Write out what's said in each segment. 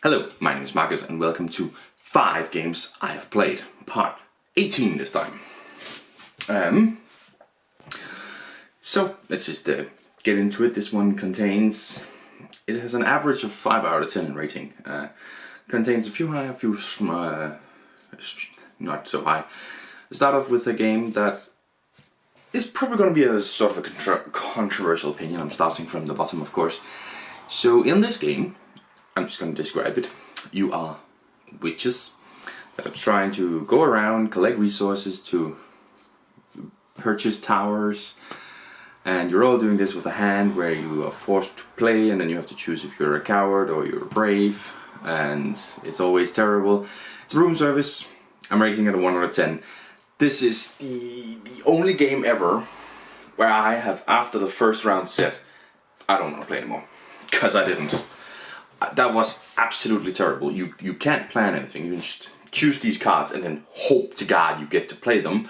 Hello, my name is Marcus and welcome to 5 games I have played, part 18 this time. So let's just get into it. This one it has an average of 5 out of 10 in rating. Contains a few high, a few not so high. Start off with a game that is probably going to be a sort of a controversial opinion. I'm starting from the bottom, of course. So in this game, I'm just going to describe it. You are witches that are trying to go around, collect resources to purchase towers, and you're all doing this with a hand where you are forced to play, and then you have to choose if you're a coward or you're brave, and it's always terrible. It's room service. I'm rating it a 1 out of 10. This is the only game ever where I have, after the first round, said, I don't want to play anymore, because I didn't. That was absolutely terrible. You can't plan anything. You just choose these cards and then hope to God you get to play them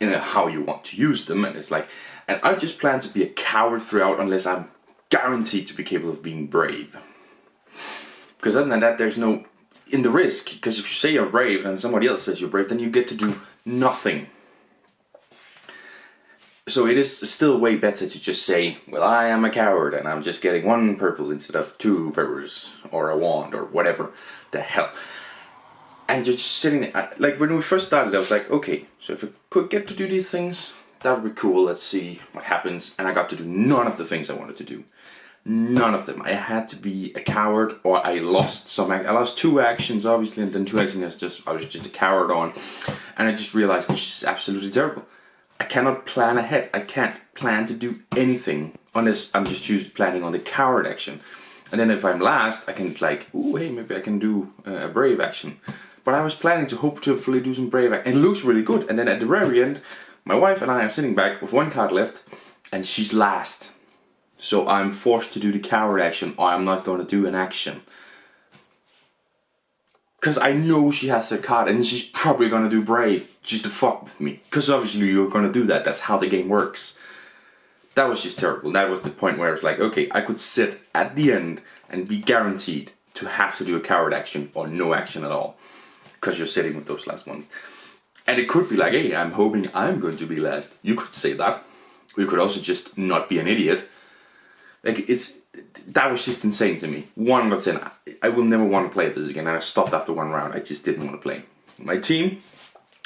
in how you want to use them. And it's like, and I just plan to be a coward throughout unless I'm guaranteed to be capable of being brave. Because other than that, there's no in the risk. Because if you say you're brave and somebody else says you're brave, then you get to do nothing. So it is still way better to just say, well, I am a coward and I'm just getting 1 purple instead of 2 purples or a wand or whatever the hell. And you're just sitting there, like when we first started, I was like, okay, so if I could get to do these things, that would be cool, let's see what happens. And I got to do none of the things I wanted to do. None of them. I had to be a coward or I lost some, I lost 2 actions obviously, and then 2 actions I was just a coward on. And I just realized this is absolutely terrible. I cannot plan ahead. I can't plan to do anything unless I'm just planning on the coward action. And then if I'm last, I can like, ooh, hey, maybe I can do a brave action. But I was planning to hopefully do some brave action. And it looks really good. And then at the very end, my wife and I are sitting back with 1 card left, and she's last. So I'm forced to do the coward action, or I'm not going to do an action. Because I know she has her card and she's probably going to do brave just to fuck with me. Because obviously you're going to do that. That's how the game works. That was just terrible. That was the point where I was like, okay, I could sit at the end and be guaranteed to have to do a coward action or no action at all. Because you're sitting with those last ones. And it could be like, hey, I'm hoping I'm going to be last. You could say that. Or you could also just not be an idiot. Like, that was just insane to me. 1 out of 10. I will never want to play this again. And I stopped after 1 round. I just didn't want to play. My team,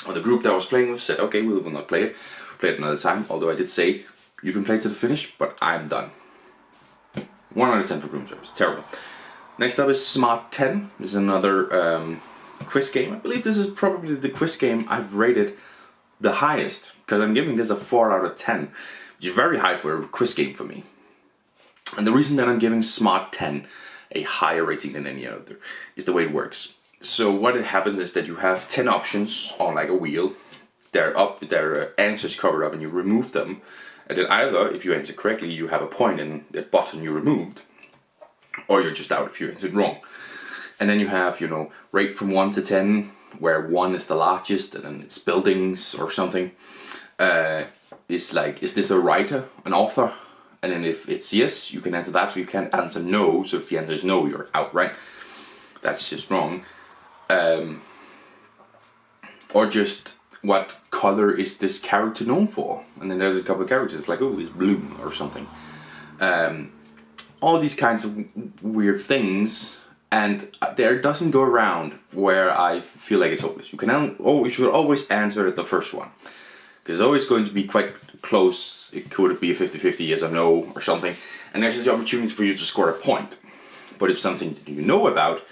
or the group that I was playing with, said, okay, we will not play it. Play it another time. Although I did say, you can play to the finish, but I'm done. 1 out of 10 for room service. Terrible. Next up is Smart 10. This is another quiz game. I believe this is probably the quiz game I've rated the highest. Because I'm giving this a 4 out of 10. Which is very high for a quiz game for me. And the reason that I'm giving Smart 10 a higher rating than any other is the way it works. So what happens is that you have 10 options on like a wheel. Their answers covered up and you remove them. And then either, if you answer correctly, you have a point in the button you removed. Or you're just out if you answered wrong. And then you have, rate from 1 to 10, where 1 is the largest and then it's buildings or something. It's like, is this a writer, an author? And then if it's yes, you can answer that, or you can't answer no. So if the answer is no, you're out, right? That's just wrong. Or just, what color is this character known for? And then there's a couple of characters, like, oh, it's blue, or something. All these kinds of weird things. And there doesn't go around where I feel like it's hopeless. You should always answer the first one. Because it's always going to be quite close. It could be a 50-50 yes or no or something. And there's the opportunity for you to score a point. But if something that you know about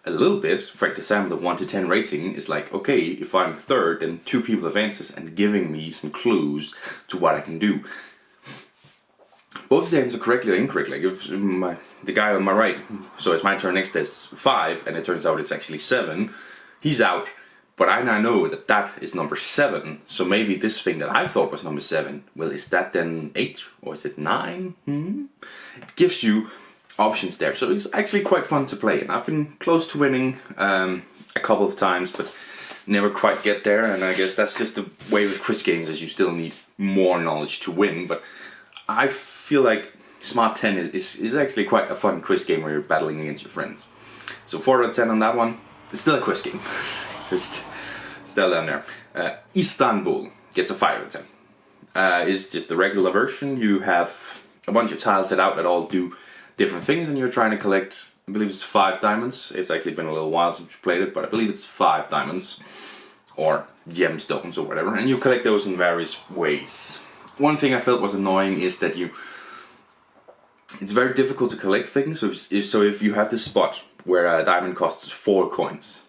a little bit, for example, the 1 to 10 rating is like, okay, if I'm third, then 2 people have answers and giving me some clues to what I can do. Both of the answers are correctly or incorrectly. Like if the guy on my right, so it's my turn next, there's 5, and it turns out it's actually 7, he's out. But I now know that that is number 7, so maybe this thing that I thought was number 7, well, is that then 8 or is it 9? It gives you options there, so it's actually quite fun to play. And I've been close to winning a couple of times, but never quite get there. And I guess that's just the way with quiz games, is you still need more knowledge to win. But I feel like Smart 10 is actually quite a fun quiz game where you're battling against your friends. So 4 out of 10 on that one. It's still a quiz game. Just still down there. Istanbul gets a 5 out of 10. It's just the regular version. You have a bunch of tiles set out that all do different things, and you're trying to collect, I believe it's 5 diamonds. It's actually been a little while since we played it, but I believe it's 5 diamonds. Or gemstones or whatever. And you collect those in various ways. One thing I felt was annoying is that it's very difficult to collect things. So if you have this spot where a diamond costs 4 coins,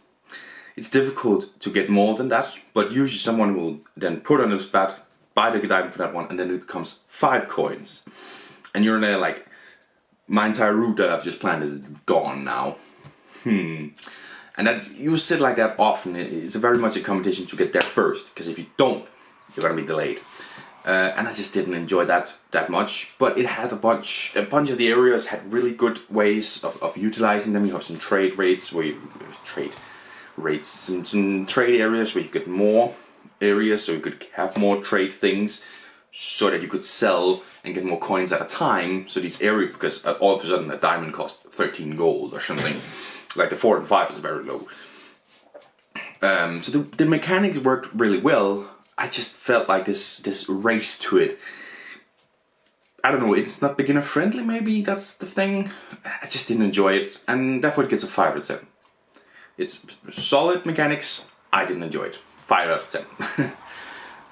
it's difficult to get more than that, but usually someone will then put on the spot, buy the diamond for that one, and then it becomes 5 coins. And you're there like, my entire route that I've just planned is gone now. And that you sit like that often. It's very much a competition to get there first, because if you don't, you're gonna be delayed. And I just didn't enjoy that much. But it had a bunch of the areas had really good ways of utilizing them. You have some trade rates where you some trade areas where you get more areas, so you could have more trade things, so that you could sell and get more coins at a time. So these areas, because all of a sudden a diamond cost 13 gold or something. Like the 4 and 5 is very low. So the mechanics worked really well. I just felt like this race to it. I don't know, it's not beginner friendly, maybe that's the thing. I just didn't enjoy it, and therefore it gets a 5 out of 10. It's solid mechanics, I didn't enjoy it. 5 out of 10.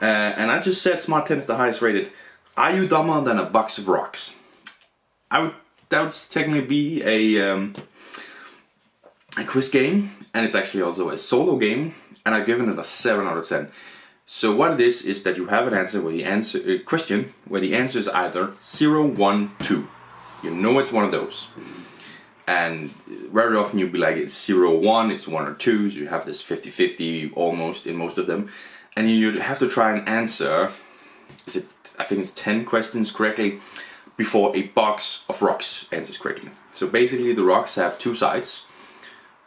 And I just said Smart 10 is the highest rated. Are you dumber than a box of rocks? That would technically be a quiz game, and it's actually also a solo game, and I've given it a 7 out of 10. So what it is that you have an answer where question where the answer is either 0, 1, 2. You know it's one of those. And very often you'll be like, it's 0, 1, it's 1 or 2, so you have this 50-50 almost in most of them. And you have to try and answer, I think it's 10 questions correctly, before a box of rocks answers correctly. So basically the rocks have 2 sides.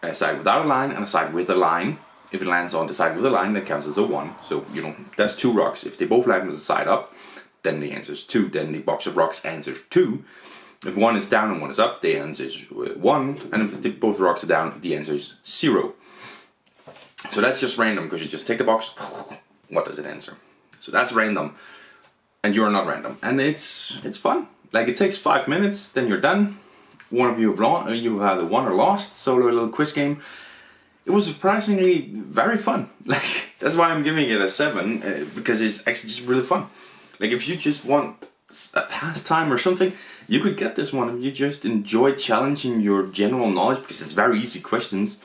A side without a line and a side with a line. If it lands on the side with a line, that counts as a 1. So, that's 2 rocks. If they both land with the side up, then the answer is 2. Then the box of rocks answers 2. If one is down and one is up, the answer is 1. And if both rocks are down, the answer is 0. So that's just random, because you just take the box, what does it answer? So that's random, and you're not random. And it's fun. Like, it takes 5 minutes, then you're done. One of you have either won or lost. Solo little quiz game. It was surprisingly very fun. Like, that's why I'm giving it a 7, because it's actually just really fun. Like, if you just want a pastime or something, you could get this one. If you just enjoy challenging your general knowledge, because it's very easy questions,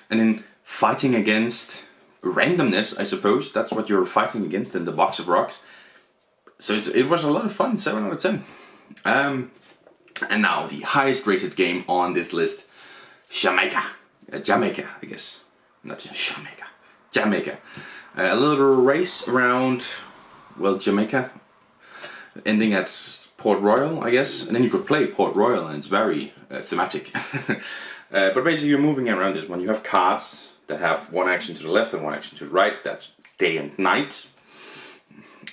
and then fighting against randomness, I suppose. That's what you're fighting against in the box of rocks. So it was a lot of fun. 7 out of 10. And now the highest rated game on this list, Jamaica, I guess, not Jamaica, Jamaica. A little race around, well, Jamaica, ending at Port Royal, I guess, and then you could play Port Royal, and it's very thematic. But basically you're moving around this one. You have cards that have one action to the left and one action to the right. That's day and night.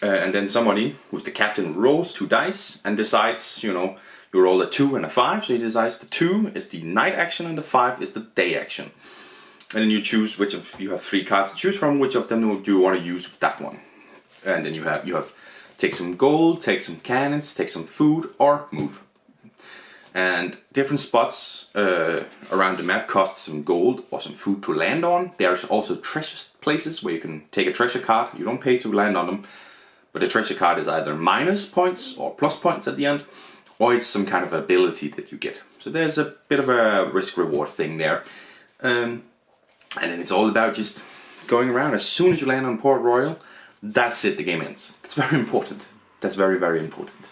And then somebody, who's the captain, rolls 2 dice and decides, you roll a 2 and a 5, so he decides the 2 is the night action and the 5 is the day action. And then you choose which of, you have 3 cards to choose from, which of them do you want to use with that one. And then you have take some gold, take some cannons, take some food, or move. And different spots around the map cost some gold or some food to land on. There's also treasure places where you can take a treasure card. You don't pay to land on them, but the treasure card is either minus points or plus points at the end, or it's some kind of ability that you get. So there's a bit of a risk-reward thing there. And then it's all about just going around. As soon as you land on Port Royal, that's it, the game ends. It's very important. That's very, very important.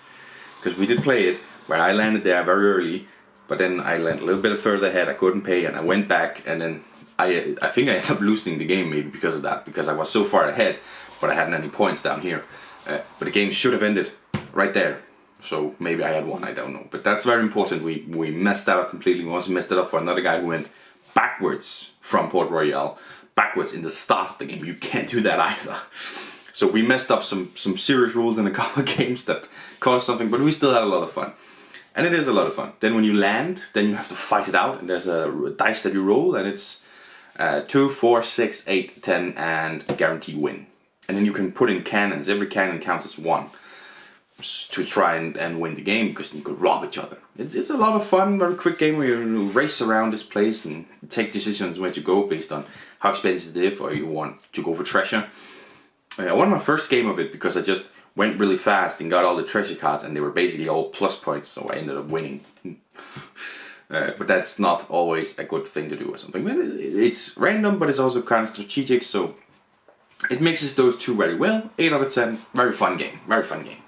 Because we did play it where I landed there very early, but then I landed a little bit further ahead, I couldn't pay, and I went back, and then I think I ended up losing the game maybe because of that, because I was so far ahead, but I hadn't any points down here. But the game should have ended right there. So maybe I had 1, I don't know. But that's very important. We messed that up completely. We also messed it up for another guy who went backwards from Port Royal, backwards in the start of the game. You can't do that either. So we messed up some serious rules in a couple of games that caused something, but we still had a lot of fun. And it is a lot of fun. Then when you land, then you have to fight it out, and there's a dice that you roll, and it's 2, 4, 6, 8, 10, and guaranteed win. And then you can put in cannons. Every cannon counts as 1 to try and win the game, because you could rob each other. It's a lot of fun, very quick game where you race around this place and take decisions where to go based on how expensive it is, or you want to go for treasure. I won my first game of it because I just went really fast and got all the treasure cards, and they were basically all plus points, so I ended up winning. But that's not always a good thing to do or something. It's random, but it's also kind of strategic, so it mixes those two very well. 8 out of 10, very fun game, very fun game.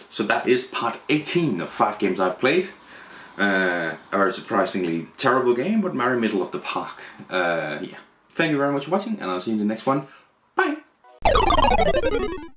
So that is part 18 of 5 games I've played. A very surprisingly terrible game, but very middle of the park. Yeah. Thank you very much for watching, and I'll see you in the next one. Bye!